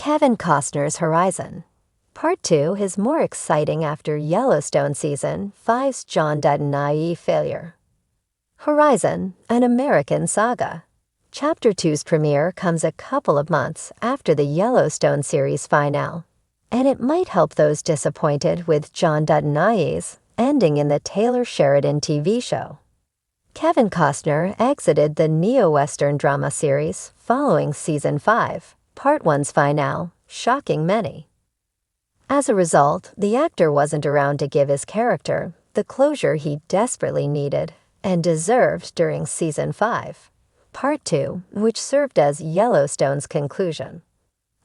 Kevin Costner's Horizon. Part 2 is more exciting after Yellowstone Season 5's John Dutton naive failure. Horizon, an American saga. Chapter 2's premiere comes a couple of months after the Yellowstone series finale, and it might help those disappointed with John Dutton naive's ending in the Taylor Sheridan TV show. Kevin Costner exited the neo-Western drama series following Season 5, Part 1's finale, shocking many. As a result, the actor wasn't around to give his character the closure he desperately needed and deserved during Season 5, Part 2, which served as Yellowstone's conclusion,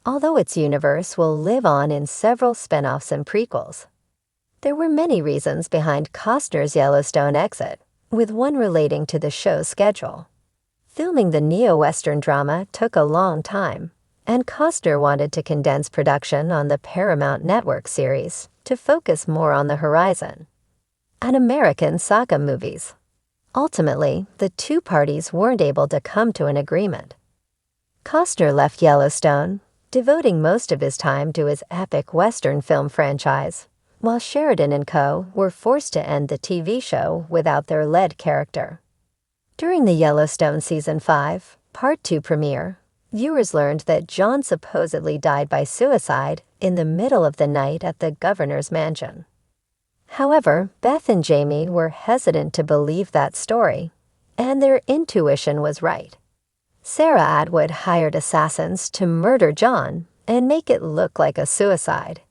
although its universe will live on in several spin-offs and prequels. There were many reasons behind Costner's Yellowstone exit, with one relating to the show's schedule. Filming the neo-Western drama took a long time, and Costner wanted to condense production on the Paramount Network series to focus more on the Horizon, an American saga movies. Ultimately, the two parties weren't able to come to an agreement. Costner left Yellowstone, devoting most of his time to his epic Western film franchise, while Sheridan and co. were forced to end the TV show without their lead character. During the Yellowstone Season 5, Part 2 premiere, viewers learned that John supposedly died by suicide in the middle of the night at the governor's mansion. However, Beth and Jamie were hesitant to believe that story, and their intuition was right. Sarah Atwood hired assassins to murder John and make it look like a suicide.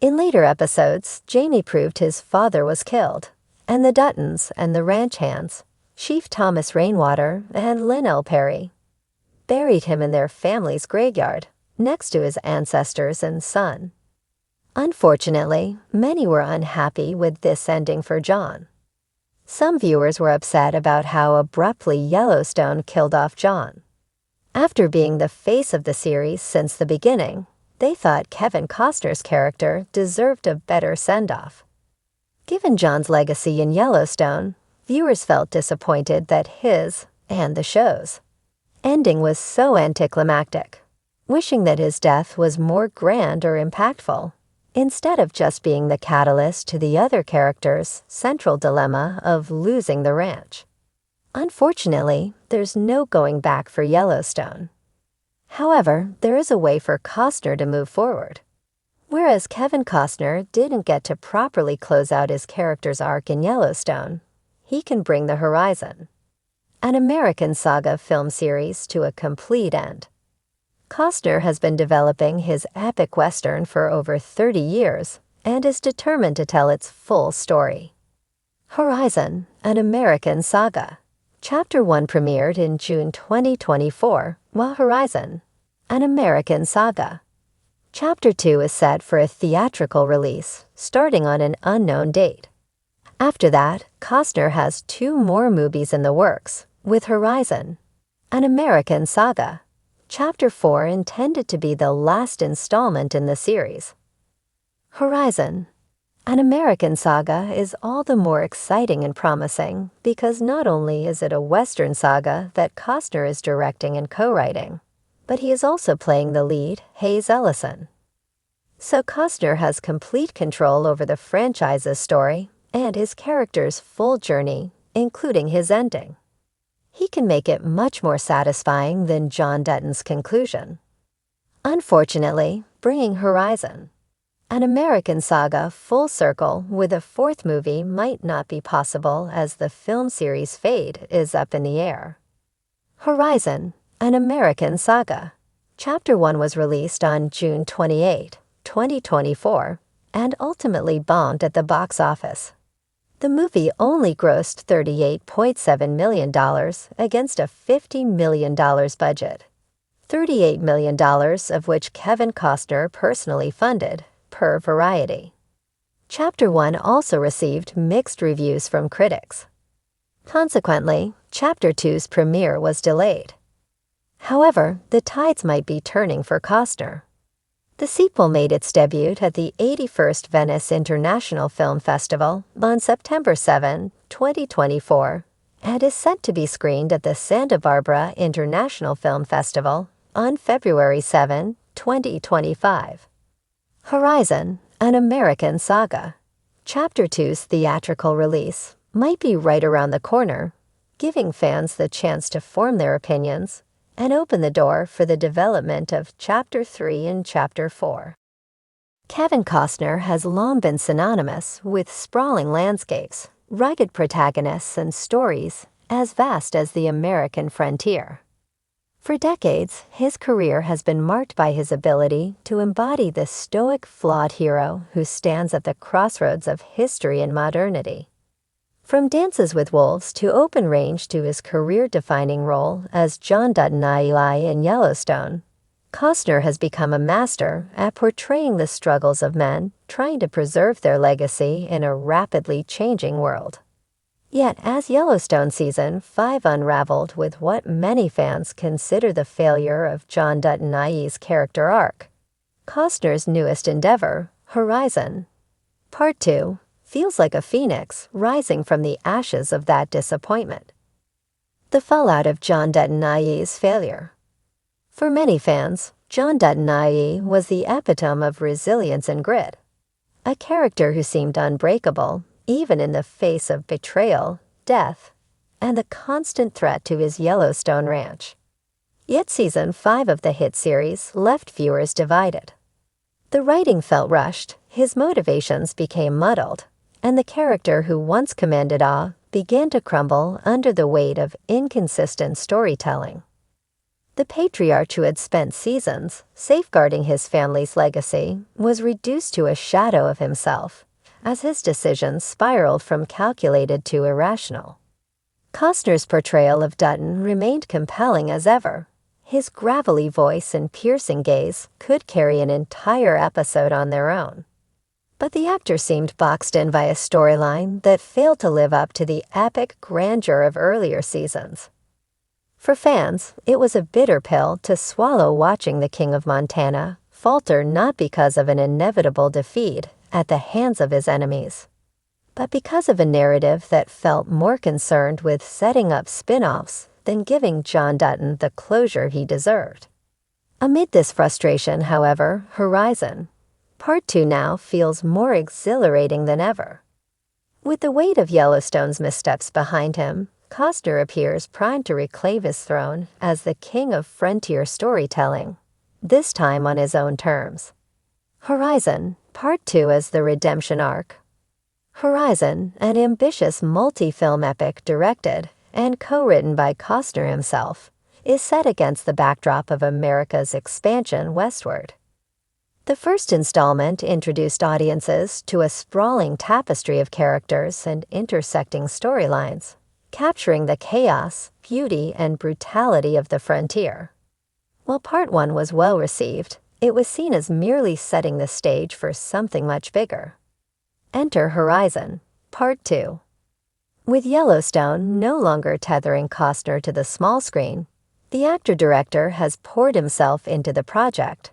In later episodes, Jamie proved his father was killed, and the Duttons and the ranch hands, Chief Thomas Rainwater and Lynn L. Perry, buried him in their family's graveyard, next to his ancestors and son. Unfortunately, many were unhappy with this ending for John. Some viewers were upset about how abruptly Yellowstone killed off John. After being the face of the series since the beginning, they thought Kevin Costner's character deserved a better send-off. Given John's legacy in Yellowstone, viewers felt disappointed that his, and the show's, ending was so anticlimactic, wishing that his death was more grand or impactful, instead of just being the catalyst to the other characters' central dilemma of losing the ranch. Unfortunately, there's no going back for Yellowstone. However, there is a way for Costner to move forward. Whereas Kevin Costner didn't get to properly close out his character's arc in Yellowstone, he can bring the Horizon, an American saga film series, to a complete end. Costner has been developing his epic Western for over 30 years and is determined to tell its full story. Horizon, an American saga. Chapter 1 premiered in June 2024, while Horizon, an American saga. Chapter 2 is set for a theatrical release, starting on an unknown date. After that, Costner has 2 more movies in the works, with Horizon, an American saga. Chapter 4 intended to be the last installment in the series. Horizon, an American saga is all the more exciting and promising because not only is it a Western saga that Costner is directing and co-writing, but he is also playing the lead, Hayes Ellison. So Costner has complete control over the franchise's story and his character's full journey, including his ending. He can make it much more satisfying than John Dutton's conclusion. Unfortunately, bringing Horizon, an American saga, full circle with a 4th movie might not be possible as the film series' fate is up in the air. Horizon, an American saga. Chapter 1 was released on June 28, 2024, and ultimately bombed at the box office. The movie only grossed $38.7 million against a $50 million budget, $38 million of which Kevin Costner personally funded, per Variety. Chapter 1 also received mixed reviews from critics. Consequently, Chapter 2's premiere was delayed. However, the tides might be turning for Costner. The sequel made its debut at the 81st Venice International Film Festival on September 7, 2024, and is set to be screened at the Santa Barbara International Film Festival on February 7, 2025. Horizon, an American Saga. Chapter 2's theatrical release might be right around the corner, giving fans the chance to form their opinions and open the door for the development of Chapter 3 and Chapter 4. Kevin Costner has long been synonymous with sprawling landscapes, rugged protagonists, and stories as vast as the American frontier. For decades, his career has been marked by his ability to embody the stoic, flawed hero who stands at the crossroads of history and modernity. From Dances with Wolves to Open Range to his career-defining role as John Dutton in Yellowstone, Costner has become a master at portraying the struggles of men trying to preserve their legacy in a rapidly changing world. Yet, as Yellowstone Season 5 unraveled with what many fans consider the failure of John Dutton-IE's character arc, Costner's newest endeavor, Horizon, Part 2, feels like a phoenix rising from the ashes of that disappointment. The fallout of John Dutton-IE's failure. For many fans, John Dutton-IE was the epitome of resilience and grit, a character who seemed unbreakable even in the face of betrayal, death, and the constant threat to his Yellowstone ranch. Yet Season 5 of the hit series left viewers divided. The writing felt rushed, his motivations became muddled, and the character who once commanded awe began to crumble under the weight of inconsistent storytelling. The patriarch who had spent seasons safeguarding his family's legacy was reduced to a shadow of himself, as his decisions spiraled from calculated to irrational. Costner's portrayal of Dutton remained compelling as ever. His gravelly voice and piercing gaze could carry an entire episode on their own. But the actor seemed boxed in by a storyline that failed to live up to the epic grandeur of earlier seasons. For fans, it was a bitter pill to swallow watching the King of Montana falter not because of an inevitable defeat at the hands of his enemies, but because of a narrative that felt more concerned with setting up spin-offs than giving John Dutton the closure he deserved. Amid this frustration, however, Horizon, Part 2 now feels more exhilarating than ever. With the weight of Yellowstone's missteps behind him, Costner appears primed to reclaim his throne as the king of frontier storytelling, this time on his own terms. Horizon, Part 2 as the redemption arc. Horizon, an ambitious multi-film epic directed and co-written by Costner himself, is set against the backdrop of America's expansion westward. The first installment introduced audiences to a sprawling tapestry of characters and intersecting storylines, capturing the chaos, beauty, and brutality of the frontier. While Part 1 was well received, it was seen as merely setting the stage for something much bigger. Enter Horizon, Part 2. With Yellowstone no longer tethering Costner to the small screen, the actor-director has poured himself into the project,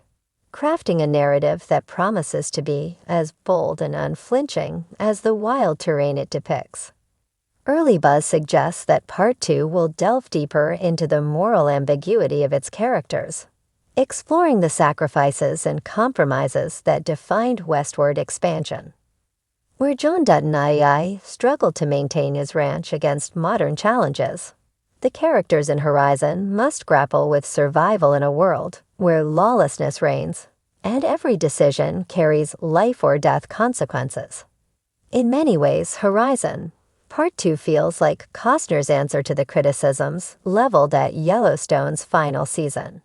crafting a narrative that promises to be as bold and unflinching as the wild terrain it depicts. Early buzz suggests that Part 2 will delve deeper into the moral ambiguity of its characters, exploring the sacrifices and compromises that defined westward expansion. Where John Dutton struggled to maintain his ranch against modern challenges, the characters in Horizon must grapple with survival in a world where lawlessness reigns, and every decision carries life or death consequences. In many ways, Horizon, Part 2 feels like Costner's answer to the criticisms leveled at Yellowstone's final season.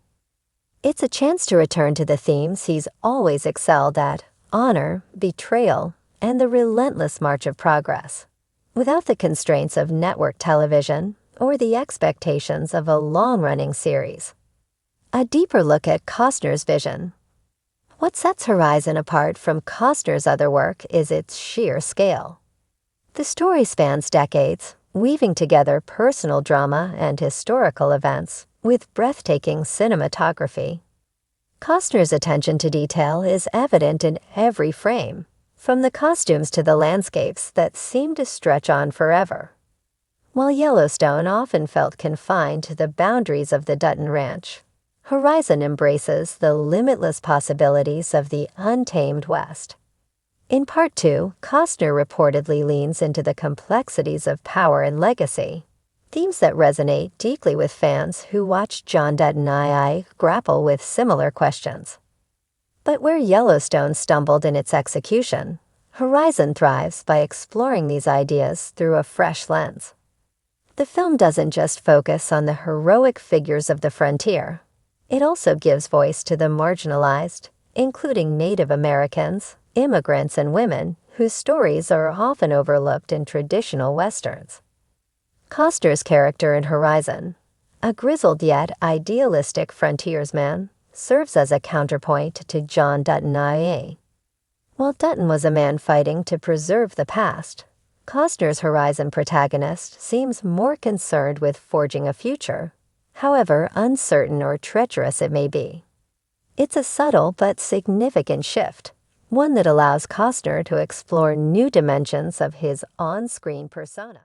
It's a chance to return to the themes he's always excelled at: honor, betrayal, and the relentless march of progress, without the constraints of network television or the expectations of a long-running series. A deeper look at Costner's vision. What sets Horizon apart from Costner's other work is its sheer scale. The story spans decades, weaving together personal drama and historical events with breathtaking cinematography. Costner's attention to detail is evident in every frame, from the costumes to the landscapes that seem to stretch on forever. While Yellowstone often felt confined to the boundaries of the Dutton Ranch, Horizon embraces the limitless possibilities of the untamed West. In Part 2, Costner reportedly leans into the complexities of power and legacy, themes that resonate deeply with fans who watched John Dutton II grapple with similar questions. But where Yellowstone stumbled in its execution, Horizon thrives by exploring these ideas through a fresh lens. The film doesn't just focus on the heroic figures of the frontier. It also gives voice to the marginalized, including Native Americans, immigrants, and women whose stories are often overlooked in traditional Westerns. Costner's character in Horizon, a grizzled yet idealistic frontiersman, serves as a counterpoint to John Dutton IA. While Dutton was a man fighting to preserve the past, Costner's Horizon protagonist seems more concerned with forging a future, however uncertain or treacherous it may be. It's a subtle but significant shift, one that allows Costner to explore new dimensions of his on-screen persona.